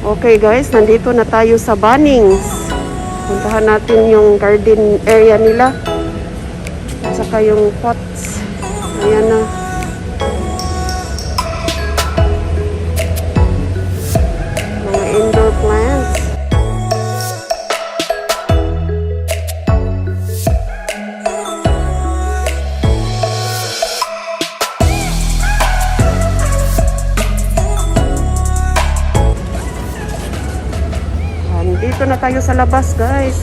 Okay guys, nandito na tayo sa Bunnings. Puntahan natin yung garden area nila. At saka yung pots. Ayan na. Mga indoor plants. Dito na tayo sa labas, guys.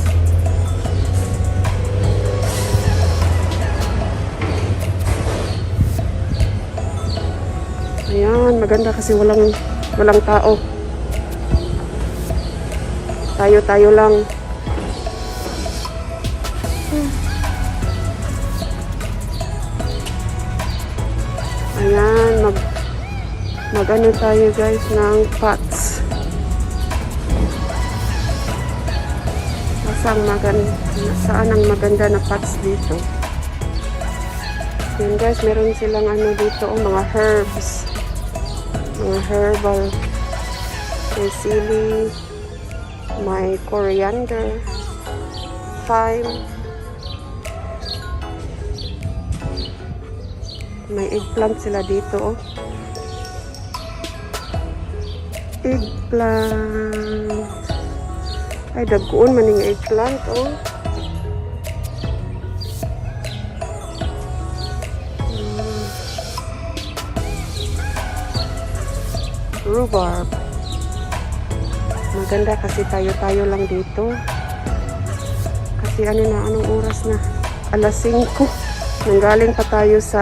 Ayan, maganda kasi walang tao. Tayo lang. Ayan, mag-ano tayo, guys, ng pots. Saan ang maganda na pots dito? Yan guys, meron silang ano dito, mga herbs, mga herbal. May sili, may coriander, thyme, may eggplant sila dito. Eggplant. Ay, dagkuon man yung eggplant, oh. Rhubarb. Maganda kasi tayo lang dito. Kasi anong oras na? Alas 5. Nanggaling pa tayo sa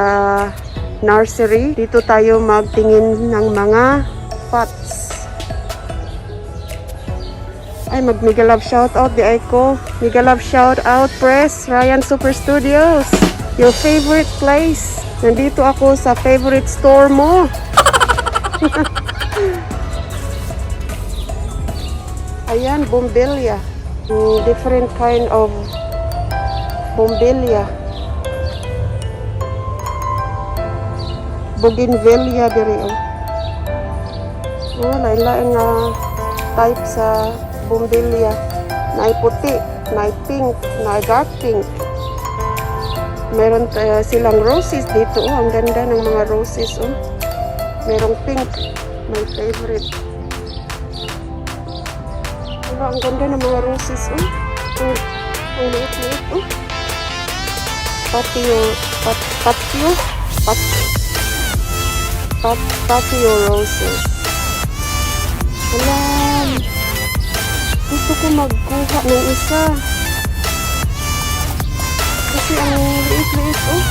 nursery. Dito tayo magtingin ng mga pots. Ay, Mega Love shout out di Aiko. Mega Love shout out press Ryan Super Studios. Your favorite place. Nandito ako sa favorite store mo. Ayan, bougainvillea. Different kind of bougainvillea. Bougainvillea diri oh. Oh, lain-lain na type sa bougainvillea. Na puti, na pink, na dark pink. Meron silang roses dito. Oh, ang ganda ng mga roses. Oh. Merong pink. My favorite. Diba, ang ganda ng mga roses. Oh. Ang liit-liit. Oh. Patio roses. Alam. Gusto ko magkuha ng isa. Kasi ang liit-liit, oh.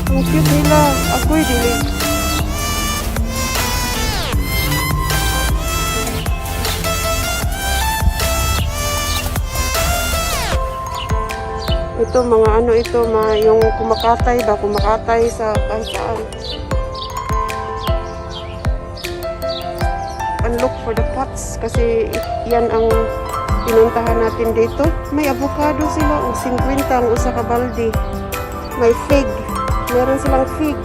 Ang cute nila. Ako'y dilig. Ito, mga ano ito, yung kumakatay sa kahit saan. Look for the pots kasi yan ang pinuntahan natin dito. May avocado sila, 50 ang usa ka balde. May fig, meron silang fig.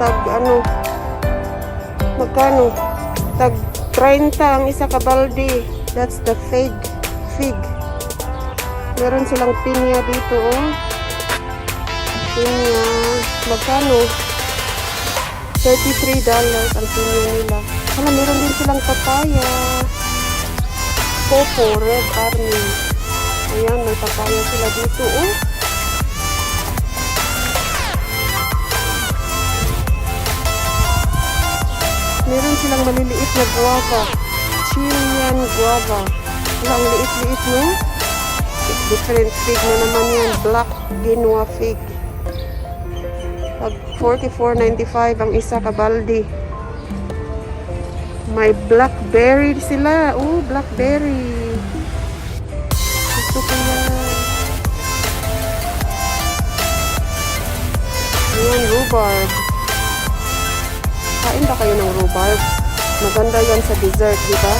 Tag ano, magkano? Tag 30 ang isa ka balde. That's the fig. Meron silang pinya dito, oh. Pinya, magkano? $33 ang pinya nila. Hala, meron din silang papaya. Coco, Red Army. Ayan, may papaya sila dito, oh. Meron silang maliliit na guava. Chilean guava. Hala, ang liit-liit, no? Different fig na naman yan. Black Genoa fig. Pag $44.95 ang isa ka balde. May blackberry sila. Oh, blackberry. Gusto ko yan. Ayan, rhubarb. Kain ba kayo ng rhubarb? Maganda yan sa dessert, di ba?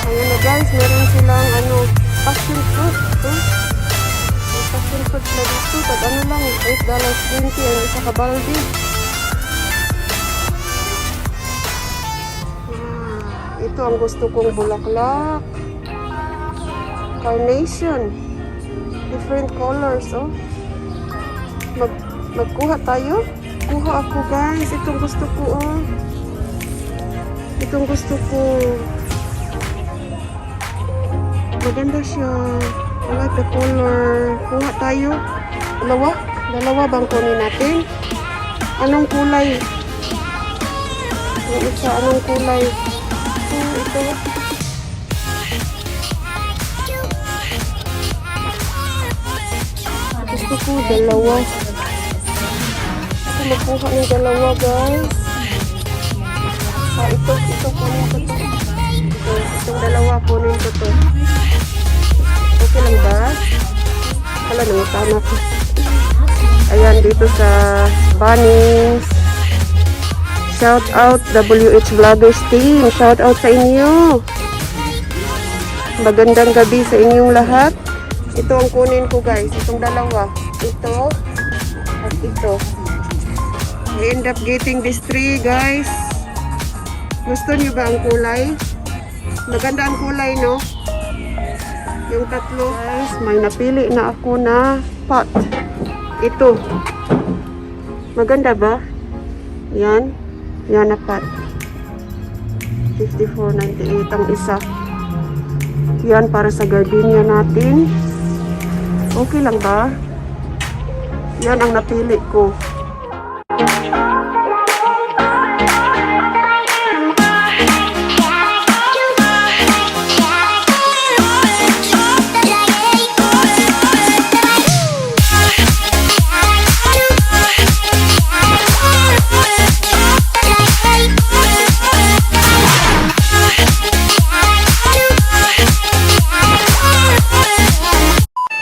Ayan na guys, meron silang passion fruit. May passion fruit na dito. Tag lang, $8.20 ang isa ka balde. Ito ang gusto kong bulaklak. Carnation. Different colors, oh. Magkuha tayo. Kuha ako, guys. Itong gusto ko, oh. Itong gusto ko. Maganda siya. I like the color. Kuha tayo. Dalawa? Dalawa bang kunin natin? Anong kulay? Yung isa, anong kulay? Ito. Gusto ko dalawa. Ako magkuha ng dalawa, guys. Ito kunin ko to. Itong dalawa kunin ko to. Okay lang ba? Wala, nangutana ko. Ayan, dito sa Bunnings. Shout out WH Vloggers team. Shout out sa inyo. Magandang gabi sa inyong lahat. Ito ang kunin ko, guys. Itong dalawa. Ito at ito. We end up getting these three, guys. Gusto niyo ba ang kulay? Maganda ang kulay, no? Yung tatlo. Guys, may napili na ako na pot. Ito. Maganda ba? Yan. Yan na pot. 54.98 ang isa. Yan para sa gardenia natin. Okay lang ba? Yan ang napili ko.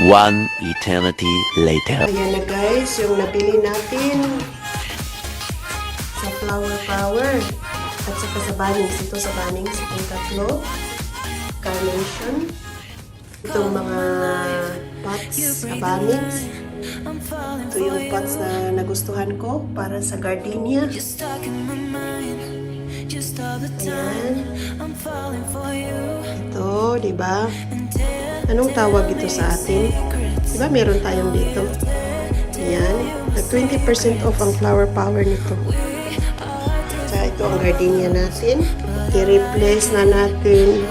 One eternity later. Ayan na, guys, yung nabili natin sa Flower Power at saka sa Bunnings. Ito sa Bunnings, itong tatlo. Carnation. Itong mga pots sa Bunnings. Ito yung pots na nagustuhan ko para sa gardenia. Ayan. Ito, diba? Anong tawag ito sa atin? Diba meron tayong dito? Ayan. Nag 20% off ang Flower Power nito. Kaya ito ang gardenia natin. I-replace na natin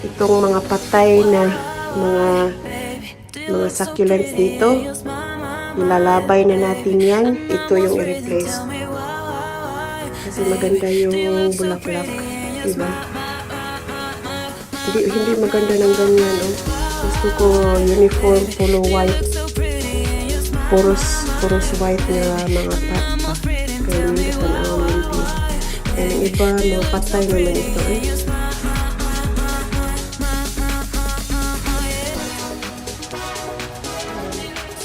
itong mga patay na mga succulents dito. Ilalabay na natin yan. Ito yung i-replace. Kasi maganda yung bulaklak. Diba? Hindi maganda ng ganyan, oh. Gusto ko uniform, puro white. Puros white na mga pat pa. Kaya hindi ko na ang hindi. And ang iba, mga patay naman ito, eh.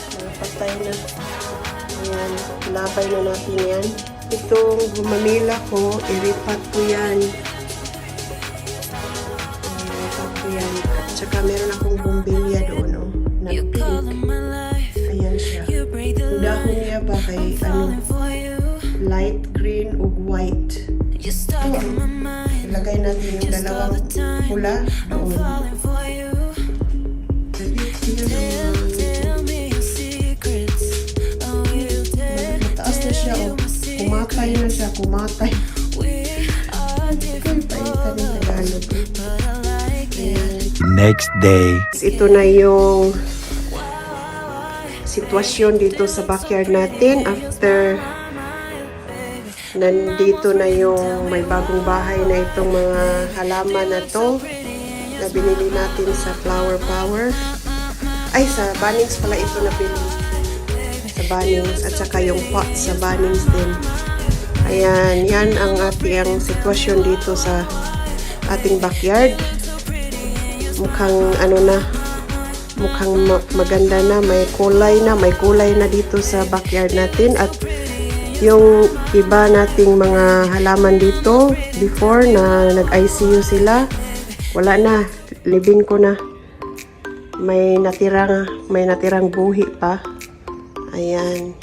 Mga patay na. Ayan, labay na natin yan. Itong gumamila ko, iripat ko yan. Ayan. At saka meron akong bumbilya doon, oh, na pink. Ayan siya. Ang dahon niya ba kay light green o white. Ito, ilagay natin yung dalawang pula doon. Mataas na siya, oh. Kumatay na siya, kumatay. Palitan ng Tagalog. Next day. Ito na yung sitwasyon dito sa backyard natin after nandito na yung may bagong bahay na itong mga halaman na to na binili natin sa Flower Power. Ay, sa Bunnings pala ito na binili. Sa Bunnings at saka yung pot sa Bunnings din. Ayan, yan ang ating sitwasyon dito sa ating backyard. Mukhang mukhang maganda na, may kulay na dito sa backyard natin. At yung iba nating mga halaman dito before na nag-ICU sila, wala na, libing ko na. May natirang buhi pa. Ayan.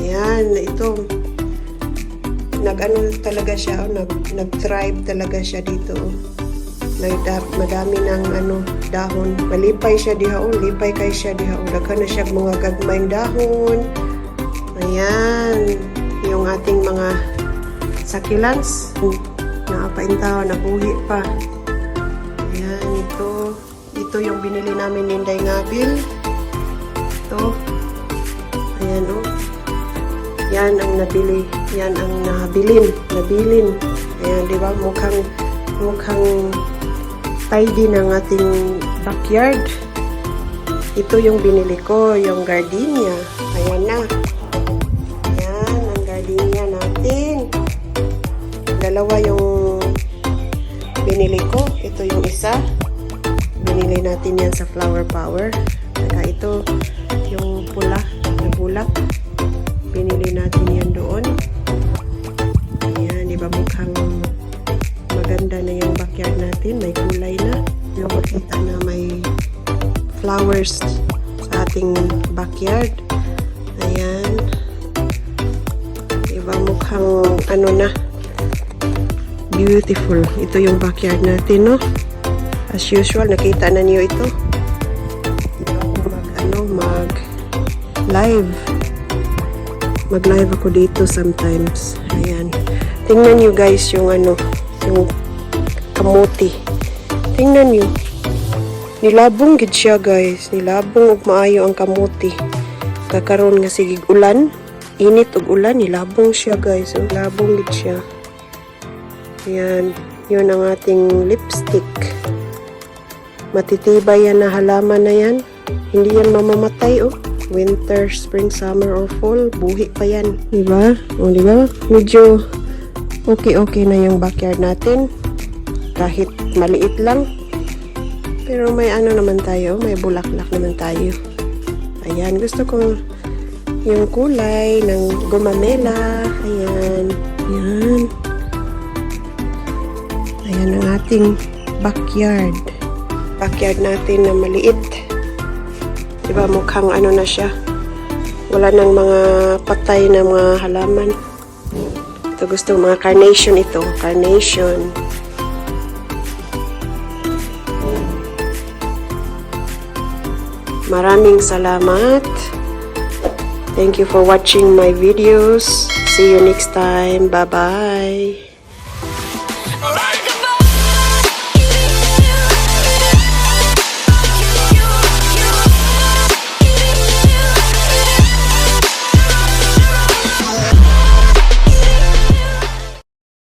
Ayan, ito. nag-ano talaga siya, nag-thrive talaga siya dito. Madami ng dahon. Malipay siya diha, lipay kay siya diha. Daghan na siya mga gagmayng dahon. Ayan, yung ating mga succulents. Nakapaintaw, nabuhi pa. Ayan, ito yung binili namin ni Inday Ngabil. Ito. Ayan, oh. Yan ang nabili. Yan ang nabilin. Ayan, di ba? Mukhang tidy ng ating backyard. Ito yung binili ko, yung gardenia. Ayan na. Ayan, ang gardenia natin. Dalawa yung binili ko. Ito yung isa. Binili natin yan sa Flower Power. Saka ito, yung pula na bulak. Binili natin yan doon. Ayan, di ba mukhang maganda na yung backyard natin. May kulay na. Yung makita na may flowers sa ating backyard. Ayan. Di ba mukhang na beautiful. Ito yung backyard natin, no? As usual, nakita na niyo ito. Mag-live. Mag-live ako dito sometimes. Ayan. Tingnan nyo guys yung yung kamuti. Tingnan nyo. Nilabong gid siya guys. Nilabong ug maayo ang kamuti. Kakaroon nga sigig ulan. Init ug ulan. Nilabong siya guys. Labong gid siya. Ayan. Yun ang ating lipstick. Matitibay yan na halaman na yan. Hindi yan mamamatay, oh. Winter, spring, summer, or fall, buhi pa yan. Diba? O, diba? Medyo okay na yung backyard natin. Kahit maliit lang. Pero may naman tayo. May bulaklak naman tayo. Ayan. Gusto ko yung kulay ng gumamela. Ayan. Ayan. Ayan ang ating backyard. Backyard natin na maliit. Diba mukhang na siya. Wala nang mga patay na mga halaman. Ito gusto mga carnation ito. Carnation. Maraming salamat. Thank you for watching my videos. See you next time. Bye-bye.